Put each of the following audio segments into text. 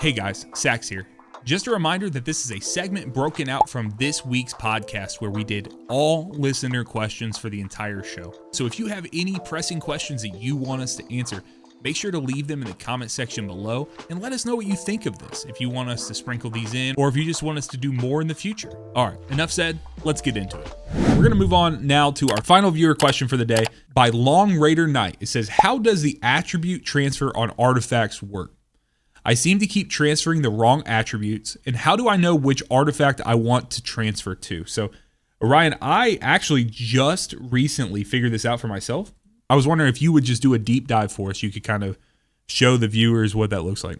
Hey guys, Sax here. Just a reminder that this is a segment broken out from this week's podcast where we did all listener questions for the entire show. So if you have any pressing questions that you want us to answer, make sure to leave them in the comment section below and let us know what you think of this, if you want us to sprinkle these in or if you just want us to do more in the future. All right, enough said, let's get into it. We're going to move on now to our final viewer question for the day by Long Raider Knight. It says, how does the attribute transfer on artifacts work? I seem to keep transferring the wrong attributes, and how do I know which artifact I want to transfer to? So, Orion, I actually just recently figured this out for myself. I was wondering if you would just do a deep dive for us. You could kind of show the viewers what that looks like.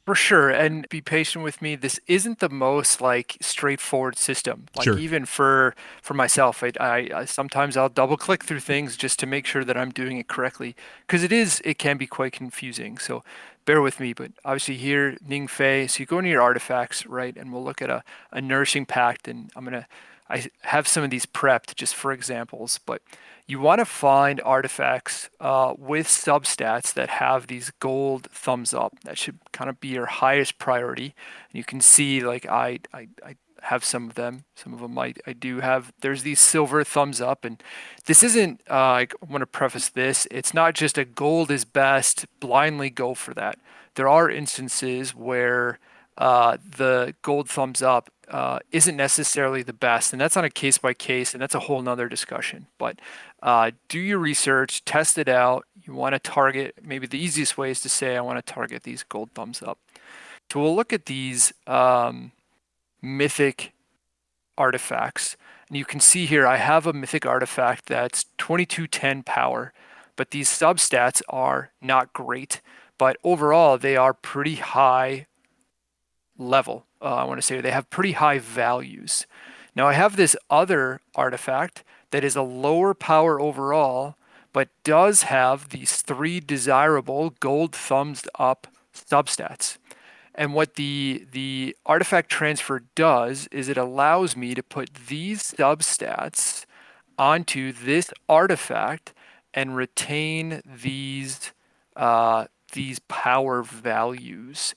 For sure, and be patient with me. This isn't the most straightforward system. Sure. Even for myself, I sometimes I'll double click through things just to make sure that I'm doing it correctly because it can be quite confusing. So bear with me. But obviously here, Ning Fei. So you go into your artifacts, right, and we'll look at a nourishing pact, and I have some of these prepped just for examples, but you want to find artifacts with substats that have these gold thumbs up. That should kind of be your highest priority. And you can see, I have some of them. Some of them I do have. There's these silver thumbs up, and this isn't. I want to preface this. It's not just a gold is best. Blindly go for that. There are instances where the gold thumbs up isn't necessarily the best, and that's on a case by case, and that's a whole nother discussion. But do your research, test it out. You want to target, maybe the easiest way is to say, I want to target these gold thumbs up. So we'll look at these mythic artifacts. And you can see here, I have a mythic artifact that's 2210 power, but these substats are not great. But overall, they are pretty high level. I want to say they have pretty high values. Now I have this other artifact that is a lower power overall, but does have these 3 desirable gold thumbs up substats. And what the artifact transfer does is it allows me to put these substats onto this artifact and retain these power values.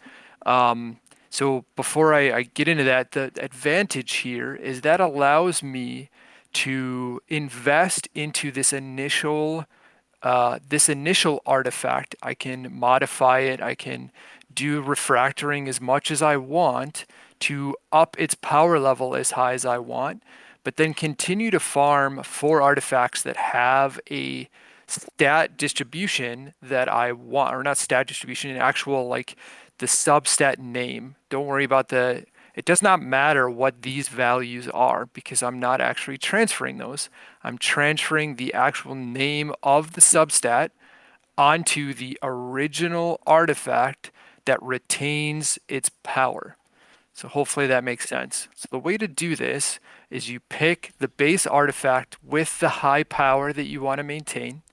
So before I get into that, the advantage here is that allows me to invest into this initial artifact. I can modify it. I can do refractoring as much as I want to up its power level as high as I want, but then continue to farm for artifacts that have a stat distribution that I want, or not stat distribution, an actual the substat name. Don't worry about it does not matter what these values are because I'm not actually transferring those. I'm transferring the actual name of the substat onto the original artifact that retains its power. So hopefully that makes sense. So the way to do this is you pick the base artifact with the high power that you want to maintain.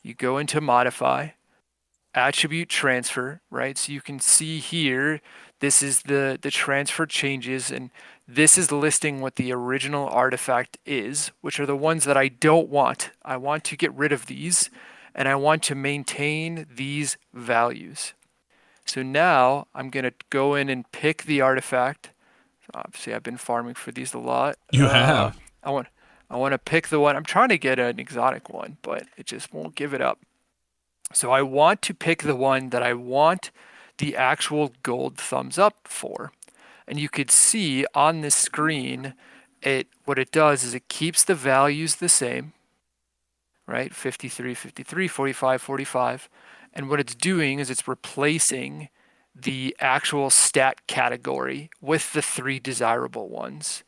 You go into modify, attribute transfer, right? So you can see here, this is the transfer changes, and this is listing what the original artifact is, which are the ones that I don't want. I want to get rid of these, and I want to maintain these values. So now I'm going to go in and pick the artifact. Obviously, I've been farming for these a lot. You have. I want to pick the one. I'm trying to get an exotic one, but it just won't give it up. So I want to pick the one that I want the actual gold thumbs up for. And you could see on this screen, what it does is it keeps the values the same, right? 53, 53, 45, 45. And what it's doing is it's replacing the actual stat category with the 3 desirable ones.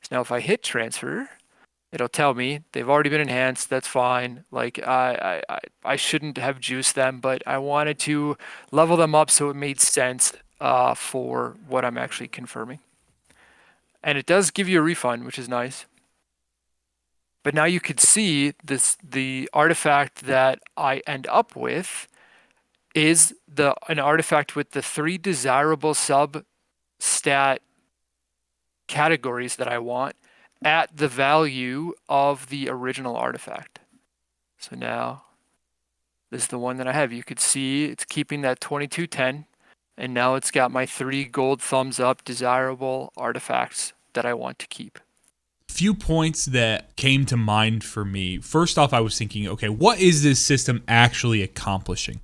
So now if I hit transfer, it'll tell me they've already been enhanced. That's fine. I shouldn't have juiced them, but I wanted to level them up so it made sense for what I'm actually confirming. And it does give you a refund, which is nice. But now you could see the artifact that I end up with is an artifact with the 3 desirable substat categories that I want at the value of the original artifact. So now this is the one that I have. You could see it's keeping that 2210. And now it's got my 3 gold thumbs up desirable artifacts that I want to keep. Few points that came to mind for me. First off, I was thinking, okay, what is this system actually accomplishing?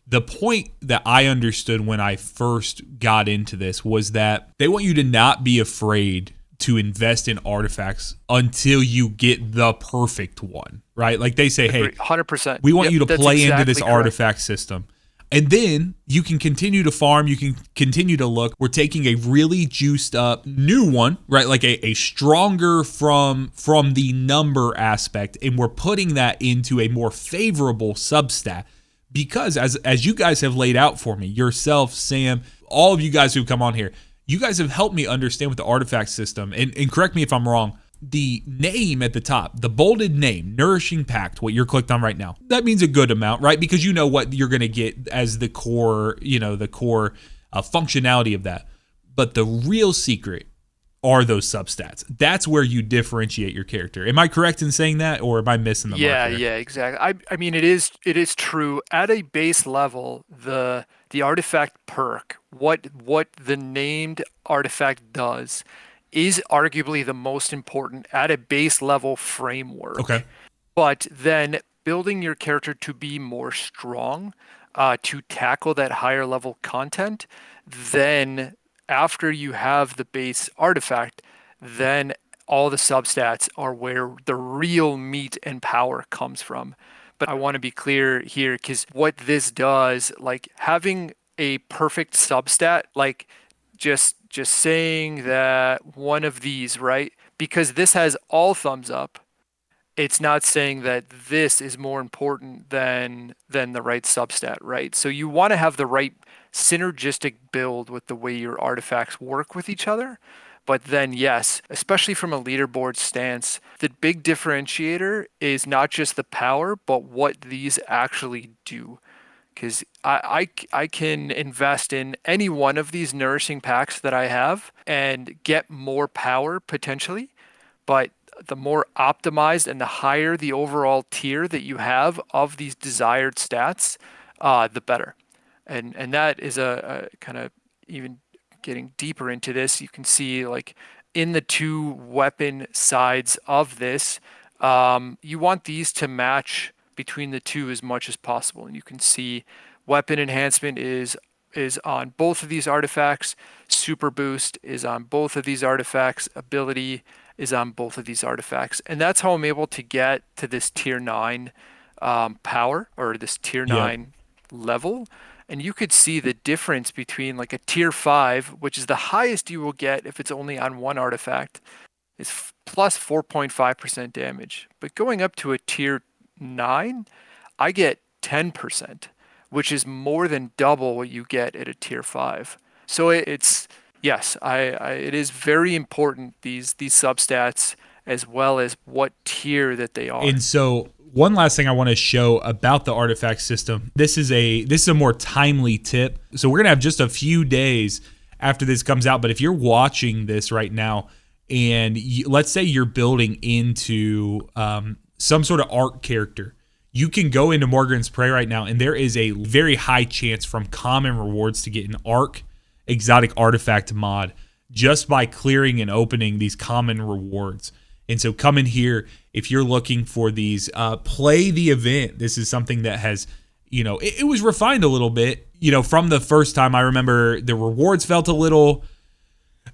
The point that I understood when I first got into this was that they want you to not be afraid to invest in artifacts until you get the perfect one, right? Like they say, hey, 100%. we want you to play exactly into this correct. artifact system. And then you can continue to farm, you can continue to look. We're taking a really juiced up new one, right? Like a stronger from the number aspect, and we're putting that into a more favorable substat. Because as you guys have laid out for me, yourself, Sam, all of you guys who've come on here, you guys have helped me understand with the artifact system, and correct me if I'm wrong, the name at the top, the bolded name, Nourishing Pact, what you're clicked on right now, that means a good amount, right? Because you know what you're going to get as the core, functionality of that. But the real secret are those substats. That's where you differentiate your character. Am I correct in saying that, or am I missing the mark there? Yeah, exactly. I mean, it is true. At a base level, the artifact perk, what the named artifact does, is arguably the most important at a base level framework. Okay. But then building your character to be more strong, to tackle that higher level content, then after you have the base artifact, then all the substats are where the real meat and power comes from. But I want to be clear here, because what this does, like having a perfect substat, like just saying that one of these, right? Because this has all thumbs up, it's not saying that this is more important than the right substat, right? So you want to have the right synergistic build with the way your artifacts work with each other. But then yes, especially from a leaderboard stance, the big differentiator is not just the power, but what these actually do. Because I can invest in any one of these nourishing packs that I have and get more power potentially, but the more optimized and the higher the overall tier that you have of these desired stats, the better. And that is a kind of, even getting deeper into this, you can see like in the 2 weapon sides of this, you want these to match between the 2 as much as possible. And you can see weapon enhancement is on both of these artifacts. Super boost is on both of these artifacts. Ability is on both of these artifacts. And that's how I'm able to get to this tier 9 power, or this tier 9 level. And you could see the difference between like a tier 5, which is the highest you will get if it's only on one artifact, is plus 4.5% damage. But going up to a tier 9, I get 10%, which is more than double what you get at a tier 5. So it's, yes, it is very important, these substats, as well as what tier that they are. And so one last thing I want to show about the artifact system. This is a more timely tip. So we're going to have just a few days after this comes out, but if you're watching this right now and let's say you're building into some sort of arc character, you can go into Morgan's Prey right now, and there is a very high chance from common rewards to get an arc exotic artifact mod just by clearing and opening these common rewards. And so come in here if you're looking for these, play the event. This is something that has, it was refined a little bit, from the first time. I remember the rewards felt a little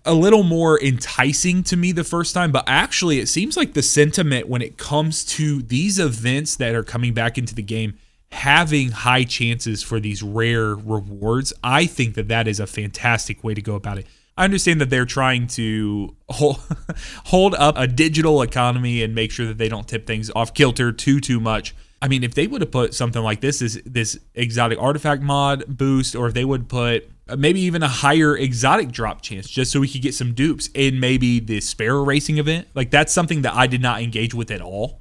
more enticing to me the first time, but actually it seems like the sentiment when it comes to these events that are coming back into the game, having high chances for these rare rewards, I think that is a fantastic way to go about it. I understand that they're trying to hold up a digital economy and make sure that they don't tip things off kilter too much. I mean, if they would have put something like this exotic artifact mod boost, or if they would put maybe even a higher exotic drop chance just so we could get some dupes in maybe the sparrow racing event, like that's something that I did not engage with at all.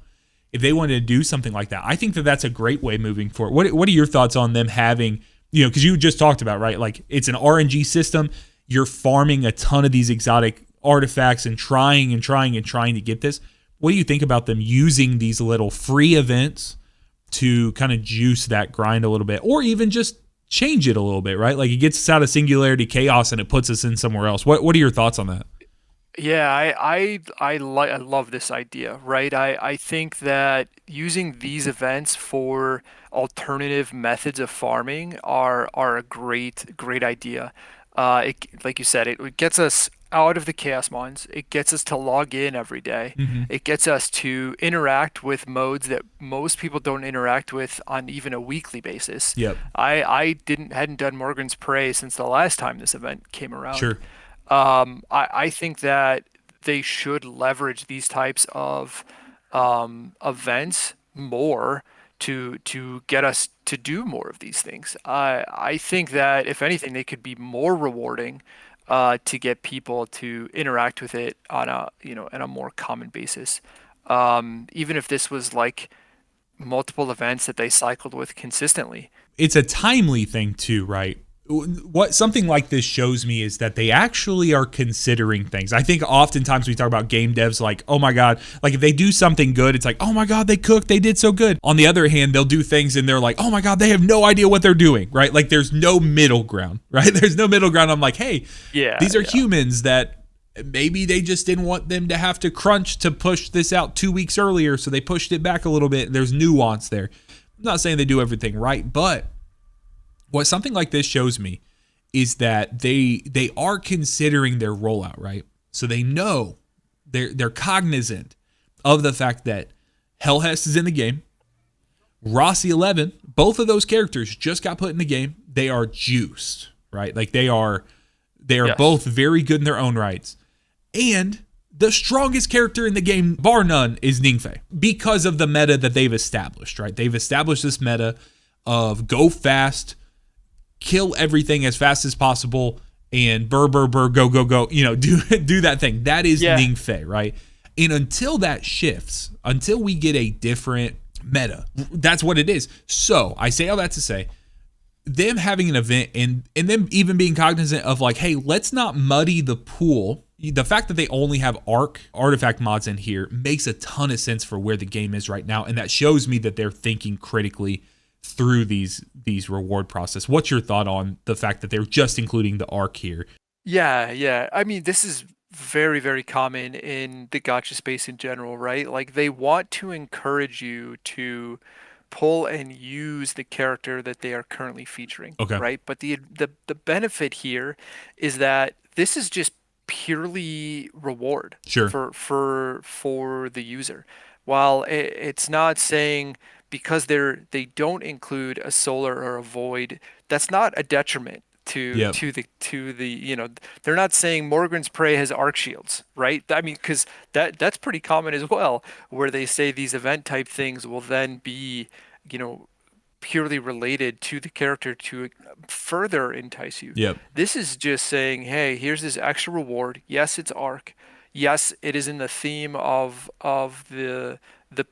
If they wanted to do something like that, I think that that's a great way moving forward. What are your thoughts on them having, because you just talked about, right? Like it's an RNG system. You're farming a ton of these exotic artifacts and trying to get this. What do you think about them using these little free events to kind of juice that grind a little bit, or even just change it a little bit, right? Like it gets us out of singularity chaos and it puts us in somewhere else. What are your thoughts on that? Yeah, I love this idea, right? I think that using these events for alternative methods of farming are a great idea. Like you said, it gets us out of the chaos mines. It gets us to log in every day. Mm-hmm. It gets us to interact with modes that most people don't interact with on even a weekly basis. Yep. I hadn't done Morgan's Prey since the last time this event came around. Sure. I think that they should leverage these types of events more to get us to do more of these things. I think that if anything, they could be more rewarding to get people to interact with it on a more common basis. Even if this was like multiple events that they cycled with consistently. It's a timely thing too, right? What something like this shows me is that they actually are considering things. I think oftentimes we talk about game devs like, oh my God, like if they do something good, it's like, oh my God, they cooked, they did so good. On the other hand, they'll do things and they're like, oh my God, they have no idea what they're doing, right? Like there's no middle ground, right? There's no middle ground. I'm like, hey, these are humans that maybe they just didn't want them to have to crunch to push this out 2 weeks earlier, so they pushed it back a little bit. There's nuance there. I'm not saying they do everything right, but what something like this shows me is that they are considering their rollout, right? So they know they're cognizant of the fact that Hellhest is in the game. Rossi 11, both of those characters just got put in the game. They are juiced, right? Like they are yes, both very good in their own rights. And the strongest character in the game, bar none, is Ningfei because of the meta that they've established, right? They've established this meta of go fast, kill everything as fast as possible, and burr, go, do that thing. That is Ningfei, right? And until that shifts, until we get a different meta, that's what it is. So I say all that to say, them having an event and them even being cognizant of like, hey, let's not muddy the pool. The fact that they only have artifact mods in here makes a ton of sense for where the game is right now, and that shows me that they're thinking critically through these reward process. What's your thought on the fact that they're just including the arc here? Yeah. I mean, this is very, very common in the gacha space in general, right? Like they want to encourage you to pull and use the character that they are currently featuring, okay, right? But the benefit here is that this is just purely reward sure, for the user. While it's not saying because they don't include a solar or a void, that's not a detriment to the they're not saying Morgan's Prey has arc shields, right? I mean, because that's pretty common as well, where they say these event type things will then be purely related to the character to further entice you. Yep. This is just saying, hey, here's this extra reward. Yes, it's arc. Yes, it is in the theme of the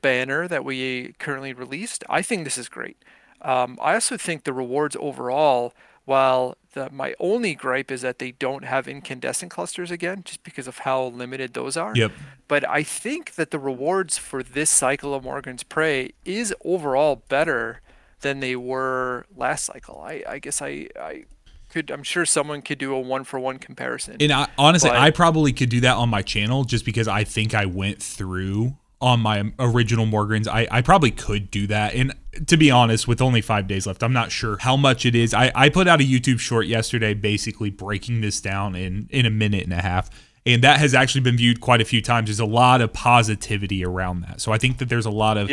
banner that we currently released. I think this is great. I also think the rewards overall, while my only gripe is that they don't have incandescent clusters again, just because of how limited those are. Yep. But I think that the rewards for this cycle of Morgan's Prey is overall better than they were last cycle. I guess I'm sure someone could do a 1-for-1 comparison. And honestly, I probably could do that on my channel just because I think I went through on my original Morgans. I probably could do that. And to be honest, with only 5 days left, I'm not sure how much it is. I put out a YouTube short yesterday basically breaking this down in a minute and a half. And that has actually been viewed quite a few times. There's a lot of positivity around that. So I think that there's a lot of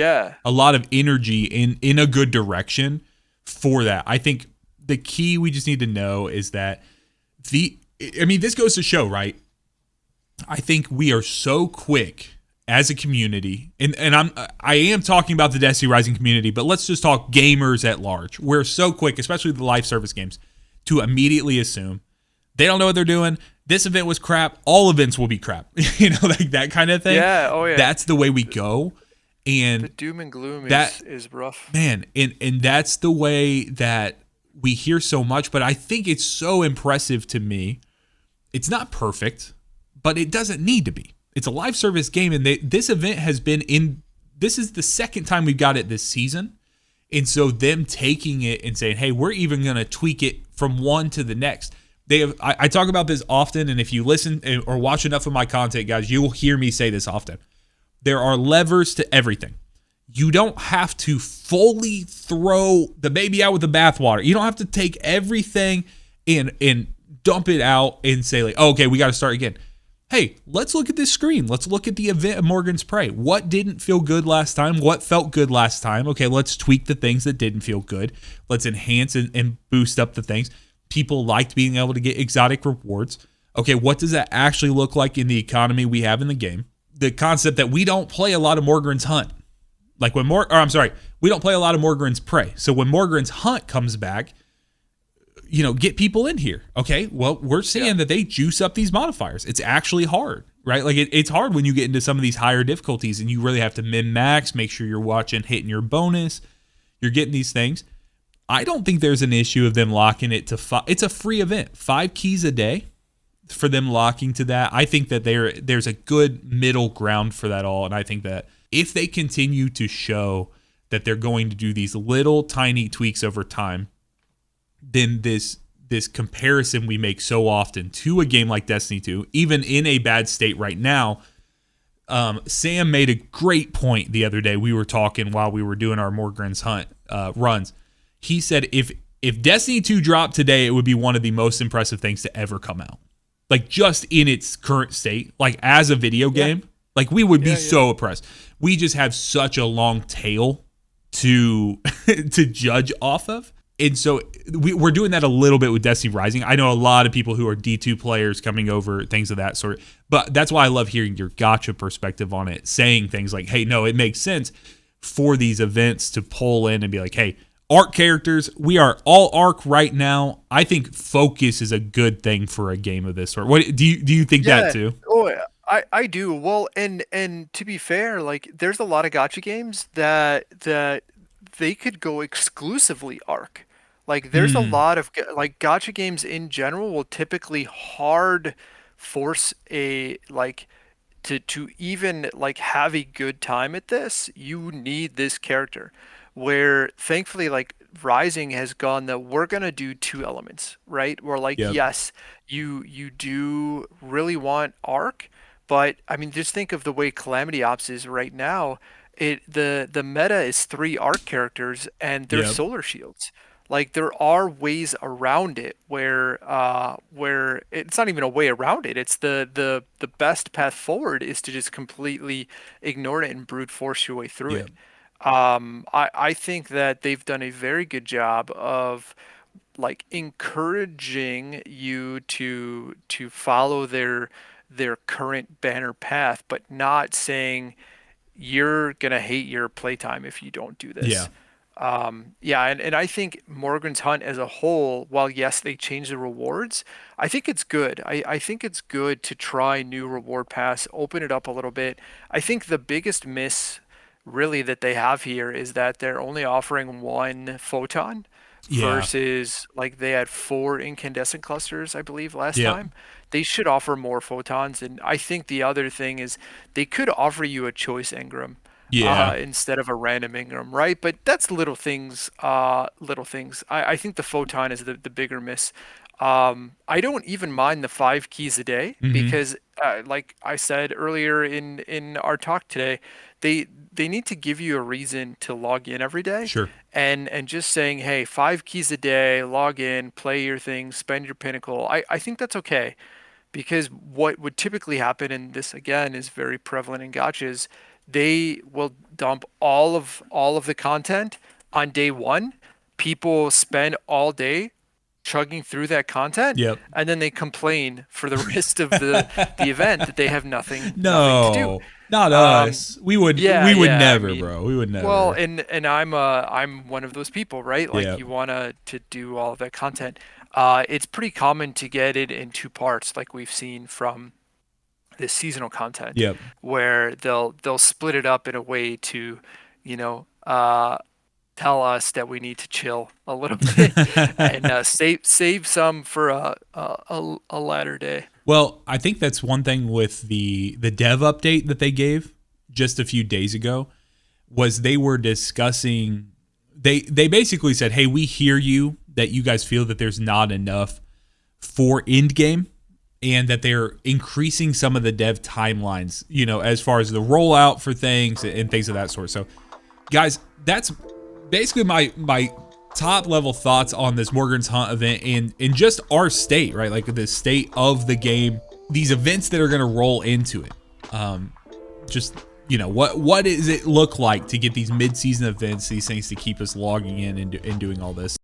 energy in a good direction for that. I think the key we just need to know is that this goes to show, right? I think we are so quick as a community, and I am talking about the Destiny Rising community, but let's just talk gamers at large. We're so quick, especially the live service games, to immediately assume they don't know what they're doing. This event was crap. All events will be crap. Like that kind of thing. Yeah. Oh yeah. That's the way we go. And the doom and gloom is rough. Man, and that's the way that we hear so much, but I think it's so impressive to me. It's not perfect, but it doesn't need to be. It's a live service game, and this event has been this is the second time we've got it this season, And so them taking it and saying, hey, we're even going to tweak it from one to the next. I talk about this often, and if you listen or watch enough of my content, guys, you will hear me say this often. There are levers to everything. You don't have to fully throw the baby out with the bathwater. You don't have to take everything and dump it out and say, like, oh, okay, we got to start again. Hey, let's look at this screen. Let's look at the event of Morgan's Prey. What didn't feel good last time? What felt good last time? Okay, let's tweak the things that didn't feel good. Let's enhance and boost up the things. People liked being able to get exotic rewards. Okay, what does that actually look like in the economy we have in the game? The concept that we don't play a lot of Morgan's Hunt. Like when we don't play a lot of Morgan's Prey. So when Morgan's Hunt comes back, get people in here. Okay, well, we're seeing that they juice up these modifiers. It's actually hard, right? Like it's hard when you get into some of these higher difficulties and you really have to min-max, make sure you're hitting your bonus. You're getting these things. I don't think there's an issue of them locking it to 5. It's a free event, 5 keys a day for them locking to that. I think that there's a good middle ground for that all. And I think that if they continue to show that they're going to do these little tiny tweaks over time, then this comparison we make so often to a game like Destiny 2, even in a bad state right now, Sam made a great point the other day. We were talking while we were doing our Morgan's Hunt runs. He said if Destiny 2 dropped today, it would be one of the most impressive things to ever come out. Like just in its current state, like as a video game, like we would be so impressed. We just have such a long tail to to judge off of. And so we're doing that a little bit with Destiny Rising. I know a lot of people who are D2 players coming over, things of that sort. But that's why I love hearing your gotcha perspective on it, saying things like, hey, no, it makes sense for these events to pull in and be like, hey, ARC characters, we are all ARC right now. I think focus is a good thing for a game of this sort. What do you think that too? Oh, I do. Well, and to be fair, like there's a lot of gacha games that they could go exclusively ARC. Like there's a lot of like gacha games in general will typically hard force a like to even like have a good time at this, you need this character. Where thankfully like Rising has gone that we're gonna do 2 elements, right? Where like Yep. yes, you do really want ARC, but I mean just think of the way Calamity Ops is right now. The meta is 3 ARC characters and they're Yep. solar shields. Like there are ways around it where it's not even a way around it. It's the best path forward is to just completely ignore it and brute force your way through it. Yep. I think that they've done a very good job of like encouraging you to follow their current banner path, but not saying you're gonna hate your playtime if you don't do Yeah. this. And I think Morgan's Hunt as a whole, while yes, they changed the rewards, I think it's good. I think it's good to try new reward paths, open it up a little bit. I think the biggest miss really that they have here is that they're only offering 1 photon Yeah. versus like they had 4 incandescent clusters, I believe, last Yep. time. They should offer more photons. And I think the other thing is they could offer you a choice engram Yeah. instead of a random engram, right? But that's little things, little things. I think the photon is the bigger miss. I don't even mind the 5 keys a day Mm-hmm. because, like I said earlier in our talk today, they need to give you a reason to log in every day, Sure. and just saying, hey, 5 keys a day, log in, play your thing, spend your pinnacle. I think that's okay. Because what would typically happen, and this again is very prevalent in gachas, they will dump all of the content on day 1. People spend all day chugging through that content, Yep. and then they complain for the rest of the event that they have nothing to do. No, not Um, us. We would yeah. I never, mean, bro. We would well, never. and I'm one of those people, right? Like Yep. you wanna to do all of that content. It's pretty common to get it in 2 parts, like we've seen from this seasonal content, Yep. where they'll split it up in a way to, you know, tell us that we need to chill a little bit and save some for a latter day. Well, I think that's one thing with the dev update that they gave just a few days ago was they were discussing they basically said, hey, we hear you that you guys feel that there's not enough for endgame, and that they're increasing some of the dev timelines, you know, as far as the rollout for things and things of that sort. So, guys, that's basically my top level thoughts on this Morgan's Hunt event and just our state, right? Like the state of the game, these events that are going to roll into it. Just, you know, what does it look like to get these mid-season events, these things to keep us logging in and doing all this?